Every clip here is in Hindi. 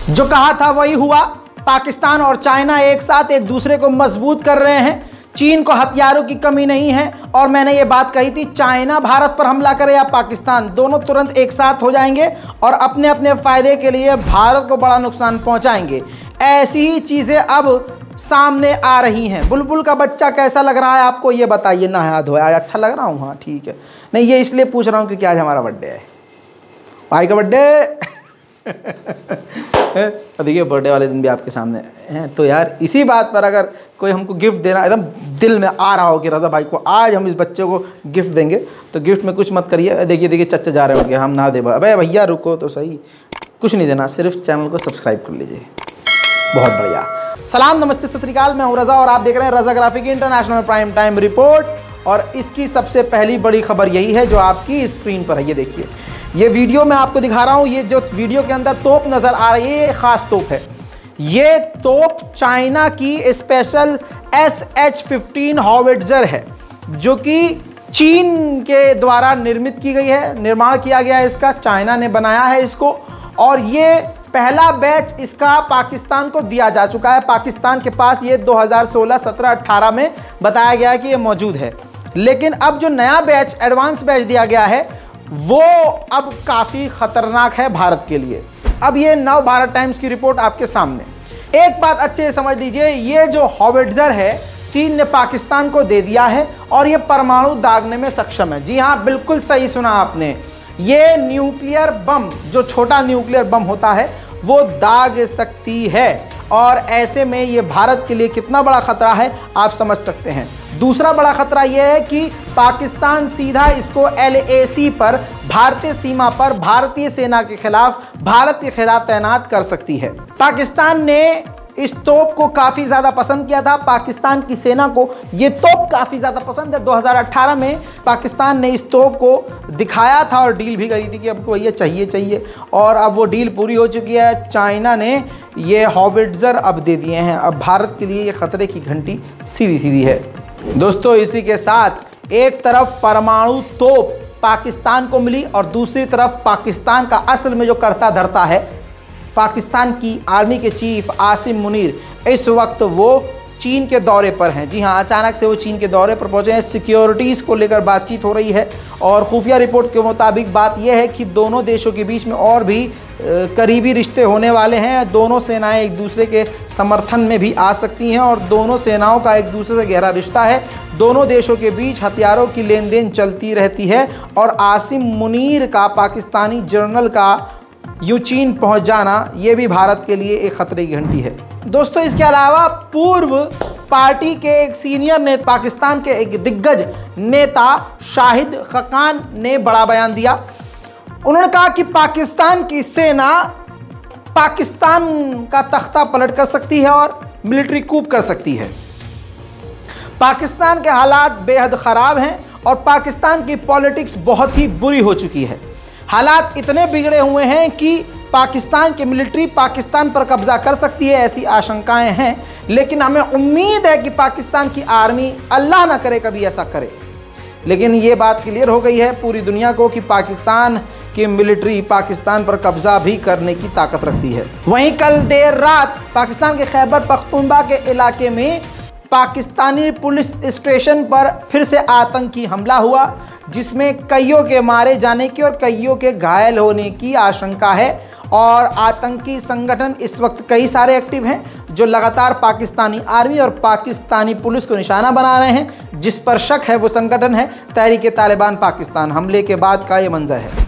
जो कहा था वही हुआ। पाकिस्तान और चाइना एक साथ एक दूसरे को मजबूत कर रहे हैं। चीन को हथियारों की कमी नहीं है और मैंने ये बात कही थी, चाइना भारत पर हमला करे या पाकिस्तान, दोनों तुरंत एक साथ हो जाएंगे और अपने अपने फायदे के लिए भारत को बड़ा नुकसान पहुंचाएंगे। ऐसी ही चीजें अब सामने आ रही हैं। बुलबुल का बच्चा कैसा लग रहा है आपको, ये बताइए। नहा धोया अच्छा लग रहा हूँ? हाँ ठीक है। नहीं, ये इसलिए पूछ रहा हूँ क्योंकि आज हमारा बर्थडे है, भाई का बर्थडे। देखिए बर्थडे वाले दिन भी आपके सामने हैं, तो यार इसी बात पर अगर कोई हमको गिफ्ट देना एकदम दिल में आ रहा हो कि रज़ा भाई को आज हम इस बच्चे को गिफ्ट देंगे, तो गिफ्ट में कुछ मत करिए। देखिए चच्चा जा रहे होंगे, हम ना दे। अबे भैया रुको तो सही, कुछ नहीं देना, सिर्फ चैनल को सब्सक्राइब कर लीजिए। बहुत बढ़िया। सलाम, नमस्ते, सत श्री अकाल। मैं हूं रज़ा और आप देख रहे हैं Raza graphic international prime time report. और इसकी सबसे पहली बड़ी खबर यही है जो आपकी स्क्रीन पर है। ये देखिए, ये वीडियो मैं आपको दिखा रहा हूं। ये जो वीडियो के अंदर तोप नजर आ रही है, ये खास तोप है। ये तोप चाइना की स्पेशल SH-15 हॉविट्जर है, जो कि चीन के द्वारा निर्मित की गई है, निर्माण किया गया है इसका, चाइना ने बनाया है इसको। और ये पहला बैच इसका पाकिस्तान को दिया जा चुका है। पाकिस्तान के पास ये 2016, 17, 18 में बताया गया है कि ये मौजूद है। लेकिन अब जो नया बैच, एडवांस बैच दिया गया है, वो अब काफ़ी खतरनाक है भारत के लिए। अब ये नव भारत टाइम्स की रिपोर्ट आपके सामने। एक बात अच्छे से समझ लीजिए, ये जो हॉविट्जर है चीन ने पाकिस्तान को दे दिया है और ये परमाणु दागने में सक्षम है। जी हाँ, बिल्कुल सही सुना आपने। ये न्यूक्लियर बम, जो छोटा न्यूक्लियर बम होता है, वो दाग सकती है। और ऐसे में ये भारत के लिए कितना बड़ा खतरा है आप समझ सकते हैं। दूसरा बड़ा खतरा यह है कि पाकिस्तान सीधा इसको LAC पर, भारतीय सीमा पर भारतीय सेना के खिलाफ, भारत के खिलाफ तैनात कर सकती है। पाकिस्तान ने इस तोप को काफ़ी ज़्यादा पसंद किया था। पाकिस्तान की सेना को ये तोप काफ़ी ज़्यादा पसंद है। 2018 में पाकिस्तान ने इस तोप को दिखाया था और डील भी करी थी कि हमको ये चाहिए, और अब वो डील पूरी हो चुकी है। चाइना ने ये हॉविट्जर अब दे दिए हैं। अब भारत के लिए ये खतरे की घंटी सीधी है। दोस्तों, इसी के साथ एक तरफ परमाणु तोप पाकिस्तान को मिली और दूसरी तरफ पाकिस्तान का असल में जो करता धरता है, पाकिस्तान की आर्मी के चीफ आसिम मुनीर, इस वक्त वो चीन के दौरे पर हैं। जी हाँ, अचानक से वो चीन के दौरे पर पहुंचे हैं। सिक्योरिटीज़ को लेकर बातचीत हो रही है और खुफिया रिपोर्ट के मुताबिक बात यह है कि दोनों देशों के बीच में और भी करीबी रिश्ते होने वाले हैं। दोनों सेनाएं एक दूसरे के समर्थन में भी आ सकती हैं और दोनों सेनाओं का एक दूसरे से गहरा रिश्ता है। दोनों देशों के बीच हथियारों की लेन देन चलती रहती है और आसिम मुनीर का, पाकिस्तानी जनरल का यूं चीन पहुंच जाना, ये भी भारत के लिए एक खतरे की घंटी है। दोस्तों, इसके अलावा पूर्व पार्टी के एक सीनियर नेता, पाकिस्तान के एक दिग्गज नेता शाहिद खकान ने बड़ा बयान दिया। उन्होंने कहा कि पाकिस्तान की सेना पाकिस्तान का तख्ता पलट कर सकती है और मिलिट्री कूप कर सकती है। पाकिस्तान के हालात बेहद ख़राब हैं और पाकिस्तान की पॉलिटिक्स बहुत ही बुरी हो चुकी है। हालात इतने बिगड़े हुए हैं कि पाकिस्तान की मिलिट्री पाकिस्तान पर कब्जा कर सकती है, ऐसी आशंकाएं हैं। लेकिन हमें उम्मीद है कि पाकिस्तान की आर्मी, अल्लाह ना करे कभी ऐसा करे, लेकिन ये बात क्लियर हो गई है पूरी दुनिया को कि पाकिस्तान की मिलिट्री पाकिस्तान पर कब्जा भी करने की ताकत रखती है। वहीं कल देर रात पाकिस्तान के खैबर पख्तूनख्वा के इलाके में पाकिस्तानी पुलिस स्टेशन पर फिर से आतंकी हमला हुआ, जिसमें कईयों के मारे जाने की और कईयों के घायल होने की आशंका है। और आतंकी संगठन इस वक्त कई सारे एक्टिव हैं जो लगातार पाकिस्तानी आर्मी और पाकिस्तानी पुलिस को निशाना बना रहे हैं। जिस पर शक है वो संगठन है तहरीक-ए-तालिबान पाकिस्तान। हमले के बाद का ये मंजर है।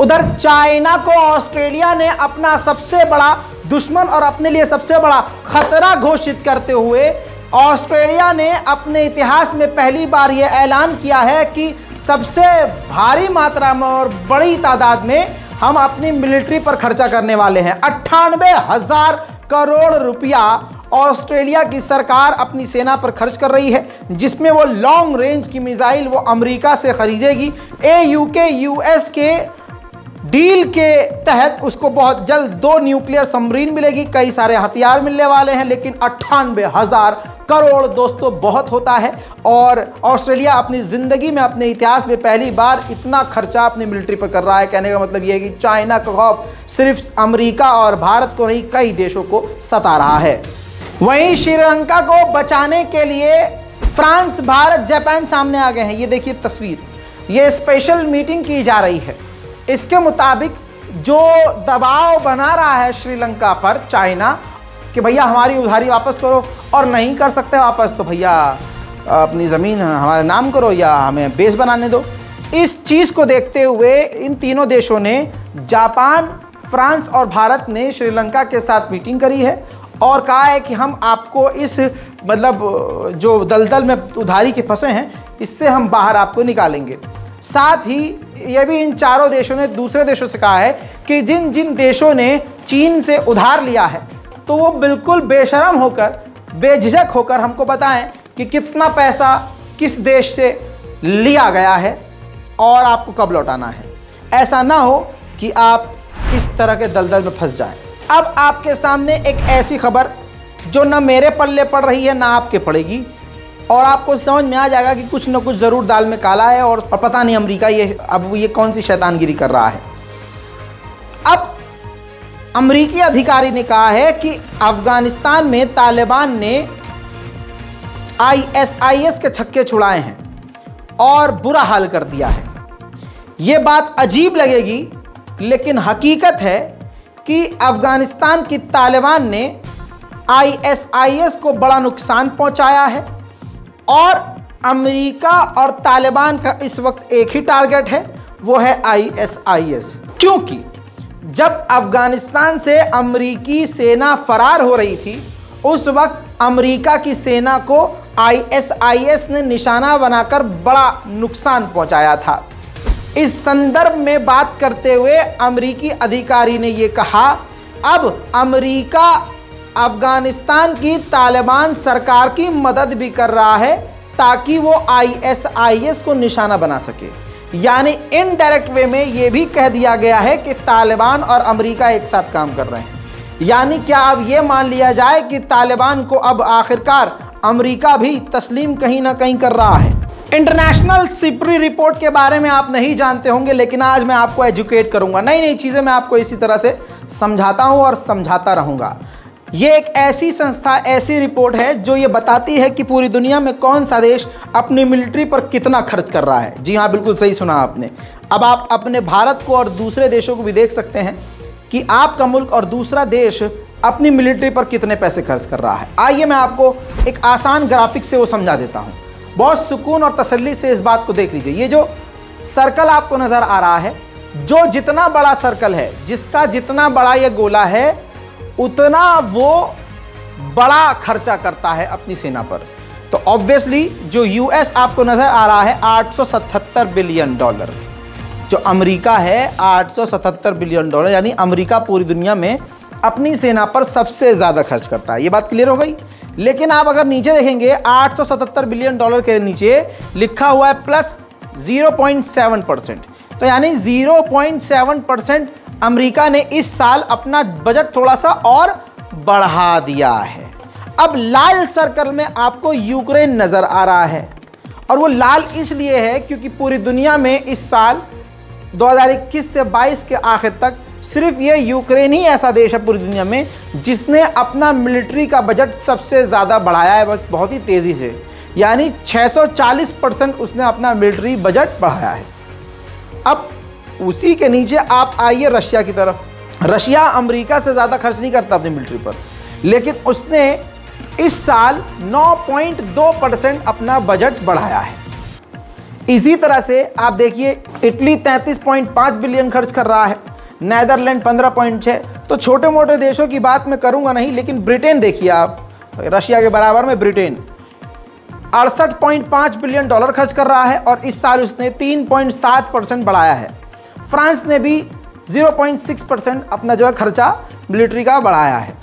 उधर चाइना को ऑस्ट्रेलिया ने अपना सबसे बड़ा दुश्मन और अपने लिए सबसे बड़ा खतरा घोषित करते हुए ऑस्ट्रेलिया ने अपने इतिहास में पहली बार यह ऐलान किया है कि सबसे भारी मात्रा में और बड़ी तादाद में हम अपनी मिलिट्री पर खर्चा करने वाले हैं। 98,000 करोड़ रुपया ऑस्ट्रेलिया की सरकार अपनी सेना पर खर्च कर रही है, जिसमें वो लॉन्ग रेंज की मिसाइल वो अमेरिका से खरीदेगी। AUK US के डील के तहत उसको बहुत जल्द 2 न्यूक्लियर सबमरीन मिलेगी, कई सारे हथियार मिलने वाले हैं। लेकिन 98,000 करोड़ दोस्तों बहुत होता है, और ऑस्ट्रेलिया अपनी ज़िंदगी में अपने इतिहास में पहली बार इतना खर्चा अपनी मिलिट्री पर कर रहा है। कहने का मतलब यह है कि चाइना का खौफ सिर्फ अमेरिका और भारत को नहीं, कई देशों को सता रहा है। वहीं श्रीलंका को बचाने के लिए फ्रांस, भारत, जापान सामने आ गए हैं। ये देखिए तस्वीर, ये स्पेशल मीटिंग की जा रही है। इसके मुताबिक जो दबाव बना रहा है श्रीलंका पर चाइना कि भैया हमारी उधारी वापस करो, और नहीं कर सकते वापस तो भैया अपनी ज़मीन हमारे नाम करो या हमें बेस बनाने दो। इस चीज़ को देखते हुए इन तीनों देशों ने, जापान, फ्रांस और भारत ने श्रीलंका के साथ मीटिंग करी है और कहा है कि हम आपको इस मतलब जो दलदल में उधारी के फंसे हैं इससे हम बाहर आपको निकालेंगे। साथ ही ये भी इन चारों देशों ने दूसरे देशों से कहा है कि जिन जिन देशों ने चीन से उधार लिया है तो वो बिल्कुल बेशर्म होकर, बेझिझक होकर हमको बताएं कि कितना पैसा किस देश से लिया गया है और आपको कब लौटाना है। ऐसा ना हो कि आप इस तरह के दलदल में फंस जाएं। अब आपके सामने एक ऐसी खबर जो ना मेरे पल्ले पड़ रही है ना आपके पड़ेगी, और आपको समझ में आ जाएगा कि कुछ ना कुछ ज़रूर दाल में काला है, और पता नहीं अमेरिका ये कौन सी शैतानगिरी कर रहा है। अब अमेरिकी अधिकारी ने कहा है कि अफगानिस्तान में तालिबान ने ISIS के छक्के छुड़ाए हैं और बुरा हाल कर दिया है। ये बात अजीब लगेगी, लेकिन हकीकत है कि अफगानिस्तान की तालिबान ने ISIS को बड़ा नुकसान पहुंचाया है, और अमेरिका और तालिबान का इस वक्त एक ही टारगेट है, वो है ISIS। क्योंकि जब अफगानिस्तान से अमेरिकी सेना फरार हो रही थी उस वक्त अमेरिका की सेना को ISIS ने निशाना बनाकर बड़ा नुकसान पहुंचाया था। इस संदर्भ में बात करते हुए अमेरिकी अधिकारी ने ये कहा, अब अमेरिका अफगानिस्तान की तालिबान सरकार की मदद भी कर रहा है ताकि वो ISIS को निशाना बना सके। यानी इनडायरेक्ट वे में ये भी कह दिया गया है कि तालिबान और अमेरिका एक साथ काम कर रहे हैं। यानी क्या अब ये मान लिया जाए कि तालिबान को अब आखिरकार अमेरिका भी तस्लीम कहीं ना कहीं कर रहा है। इंटरनेशनल सिपरी रिपोर्ट के बारे में आप नहीं जानते होंगे, लेकिन आज मैं आपको एजुकेट करूंगा। नई नई चीज़ें मैं आपको इसी तरह से समझाता हूं और समझाता रहूंगा। ये एक ऐसी संस्था, ऐसी रिपोर्ट है जो ये बताती है कि पूरी दुनिया में कौन सा देश अपनी मिलिट्री पर कितना खर्च कर रहा है। जी हाँ, बिल्कुल सही सुना आपने। अब आप अपने भारत को और दूसरे देशों को भी देख सकते हैं कि आपका मुल्क और दूसरा देश अपनी मिलिट्री पर कितने पैसे खर्च कर रहा है। आइए मैं आपको एक आसान ग्राफिक से वो समझा देता हूँ। बहुत सुकून और तसल्ली से इस बात को देख लीजिए। ये जो सर्कल आपको नज़र आ रहा है, जो जितना बड़ा सर्कल है, जिसका जितना बड़ा ये गोला है, उतना वो बड़ा खर्चा करता है अपनी सेना पर। तो ऑब्वियसली जो US आपको नज़र आ रहा है $877 बिलियन, जो अमेरिका है $877 बिलियन, यानी अमेरिका पूरी दुनिया में अपनी सेना पर सबसे ज़्यादा खर्च करता है। ये बात क्लियर हो गई। लेकिन आप अगर नीचे देखेंगे $877 बिलियन के नीचे लिखा हुआ है प्लस 0.7%। तो यानी 0.7% अमेरिका ने इस साल अपना बजट थोड़ा सा और बढ़ा दिया है। अब लाल सर्कल में आपको यूक्रेन नज़र आ रहा है, और वो लाल इसलिए है क्योंकि पूरी दुनिया में इस साल 2021 से 22 के आखिर तक सिर्फ ये यूक्रेन ही ऐसा देश है पूरी दुनिया में जिसने अपना मिलिट्री का बजट सबसे ज़्यादा बढ़ाया है, बहुत ही तेज़ी से। यानी 640% उसने अपना मिलिट्री बजट बढ़ाया है। अब उसी के नीचे आप आइए रशिया की तरफ। रशिया अमेरिका से ज़्यादा खर्च नहीं करता अपनी मिलिट्री पर, लेकिन उसने इस साल 9.2% अपना बजट बढ़ाया है। इसी तरह से आप देखिए इटली 33.5 बिलियन खर्च कर रहा है, नीदरलैंड 15.6। तो छोटे मोटे देशों की बात मैं करूंगा नहीं, लेकिन ब्रिटेन देखिए आप, रशिया के बराबर में ब्रिटेन 68.5 बिलियन डॉलर खर्च कर रहा है और इस साल उसने 3.7% बढ़ाया है। फ्रांस ने भी 0.6% अपना जो है खर्चा मिलिट्री का बढ़ाया है।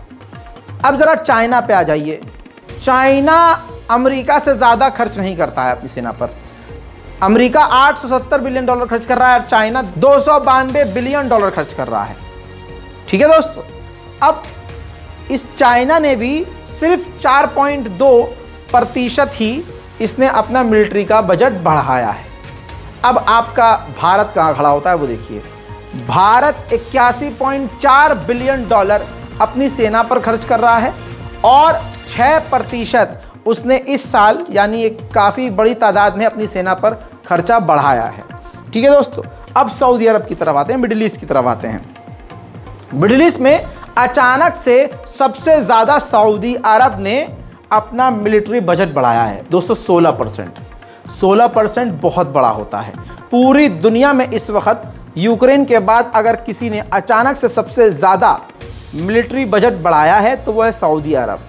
अब ज़रा चाइना पे आ जाइए। चाइना अमेरिका से ज़्यादा खर्च नहीं करता है अपनी सेना पर। अमेरिका 870 बिलियन डॉलर खर्च कर रहा है और चाइना 292 बिलियन डॉलर खर्च कर रहा है। ठीक है दोस्तों, अब इस चाइना ने भी सिर्फ 4.2% ही इसने अपना मिलिट्री का बजट बढ़ाया है। अब आपका भारत कहाँ खड़ा होता है वो देखिए। भारत 81.4 बिलियन डॉलर अपनी सेना पर खर्च कर रहा है और 6% उसने इस साल यानी एक काफ़ी बड़ी तादाद में अपनी सेना पर खर्चा बढ़ाया है। ठीक है दोस्तों, अब सऊदी अरब की तरफ आते हैं, मिडिल ईस्ट की तरफ आते हैं। मिडिल ईस्ट में अचानक से सबसे ज़्यादा सऊदी अरब ने अपना मिलिट्री बजट बढ़ाया है दोस्तों, 16%। 16% बहुत बड़ा होता है। पूरी दुनिया में इस वक्त यूक्रेन के बाद अगर किसी ने अचानक से सबसे ज़्यादा मिलिट्री बजट बढ़ाया है तो वह है सऊदी अरब।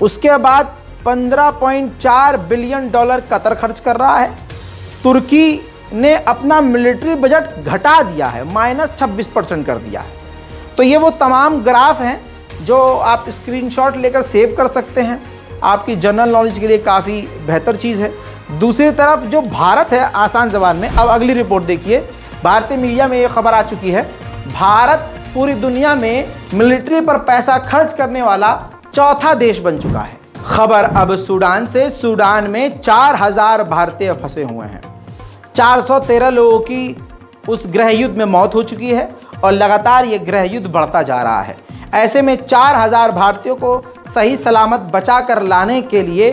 उसके बाद 15.4 बिलियन डॉलर कतर खर्च कर रहा है। तुर्की ने अपना मिलिट्री बजट घटा दिया है, -26% कर दिया है। तो ये वो तमाम ग्राफ हैं जो आप स्क्रीनशॉट लेकर सेव कर सकते हैं, आपकी जनरल नॉलेज के लिए काफ़ी बेहतर चीज़ है। दूसरी तरफ जो भारत है आसान ज़बान में, अब अगली रिपोर्ट देखिए। भारतीय मीडिया में ये खबर आ चुकी है, भारत पूरी दुनिया में मिलिट्री पर पैसा खर्च करने वाला चौथा देश बन चुका है। खबर अब सूडान से। सूडान में 4000 भारतीय फंसे हुए हैं। 413 लोगों की उस गृह युद्ध में मौत हो चुकी है और लगातार ये गृह युद्ध बढ़ता जा रहा है। ऐसे में 4000 भारतीयों को सही सलामत बचा कर लाने के लिए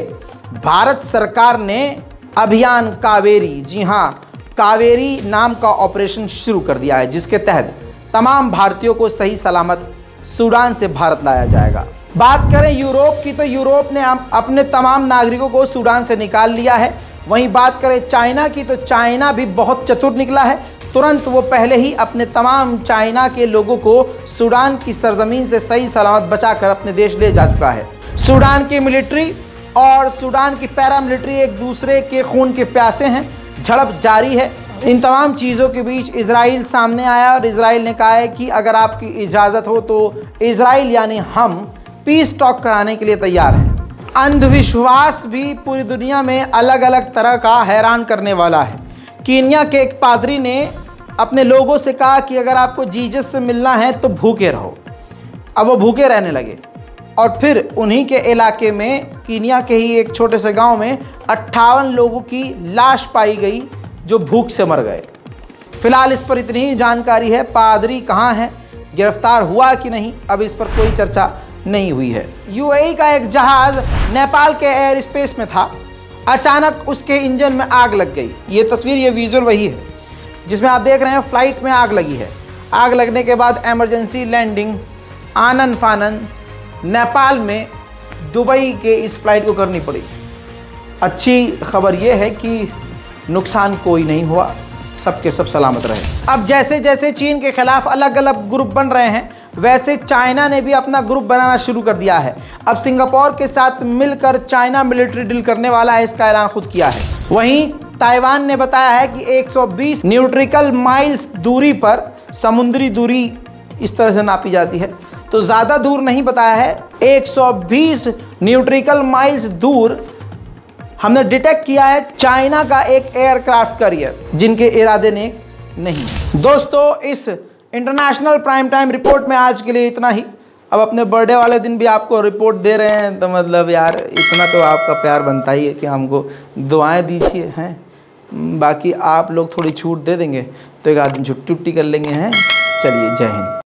भारत सरकार ने अभियान कावेरी, जी हाँ कावेरी नाम का ऑपरेशन शुरू कर दिया है, जिसके तहत तमाम भारतीयों को सही सलामत सूडान से भारत लाया जाएगा। बात करें यूरोप की तो यूरोप ने अपने तमाम नागरिकों को सूडान से निकाल लिया है। वहीं बात करें चाइना की तो चाइना भी बहुत चतुर निकला है। तुरंत वो पहले ही अपने तमाम चाइना के लोगों को सूडान की सरजमीन से सही सलामत बचाकर अपने देश ले जा चुका है। सूडान की मिलिट्री और सूडान की पैरामिलिट्री एक दूसरे के खून के प्यासे हैं, झड़प जारी है। इन तमाम चीज़ों के बीच इजराइल सामने आया और इजराइल ने कहा है कि अगर आपकी इजाज़त हो तो इजराइल यानी हम पीस टॉक कराने के लिए तैयार हैं। अंधविश्वास भी पूरी दुनिया में अलग अलग तरह का हैरान करने वाला है। कीनिया के एक पादरी ने अपने लोगों से कहा कि अगर आपको जीसस से मिलना है तो भूखे रहो। अब वो भूखे रहने लगे और फिर उन्हीं के इलाके में, कीनिया के ही एक छोटे से गांव में 58 लोगों की लाश पाई गई जो भूख से मर गए। फिलहाल इस पर इतनी ही जानकारी है। पादरी कहाँ है, गिरफ्तार हुआ कि नहीं, अब इस पर कोई चर्चा नहीं हुई है। यूएई का एक जहाज़ नेपाल के एयर स्पेस में था, अचानक उसके इंजन में आग लग गई। ये तस्वीर, ये विजुअल वही है जिसमें आप देख रहे हैं फ्लाइट में आग लगी है। आग लगने के बाद इमरजेंसी लैंडिंग आनन फानन नेपाल में दुबई के इस फ्लाइट को करनी पड़ी। अच्छी खबर यह है कि नुकसान कोई नहीं हुआ, सबके सब सलामत रहे। अब जैसे जैसे चीन के खिलाफ अलग अलग ग्रुप बन रहे हैं, वैसे चाइना ने भी अपना ग्रुप बनाना शुरू कर दिया है। अब सिंगापुर के साथ मिलकर चाइना मिलिट्री डील करने वाला है, इसका ऐलान खुद किया है। वहीं ताइवान ने बताया है कि 120 न्यूट्रिकल माइल्स दूरी पर, समुद्री दूरी इस तरह से नापी जाती है तो ज़्यादा दूर नहीं बताया है, 120 न्यूट्रिकल माइल्स दूर हमने डिटेक्ट किया है चाइना का एक एयरक्राफ्ट कैरियर, जिनके इरादे नेक नहीं। दोस्तों, इस इंटरनेशनल प्राइम टाइम रिपोर्ट में आज के लिए इतना ही। अब अपने बर्थडे वाले दिन भी आपको रिपोर्ट दे रहे हैं तो मतलब यार इतना तो आपका प्यार बनता ही है कि हमको दुआएं दीजिए हैं। बाकी आप लोग थोड़ी छूट दे देंगे तो एक आदमी छुट्टी कर लेंगे हैं। चलिए, जय हिंद।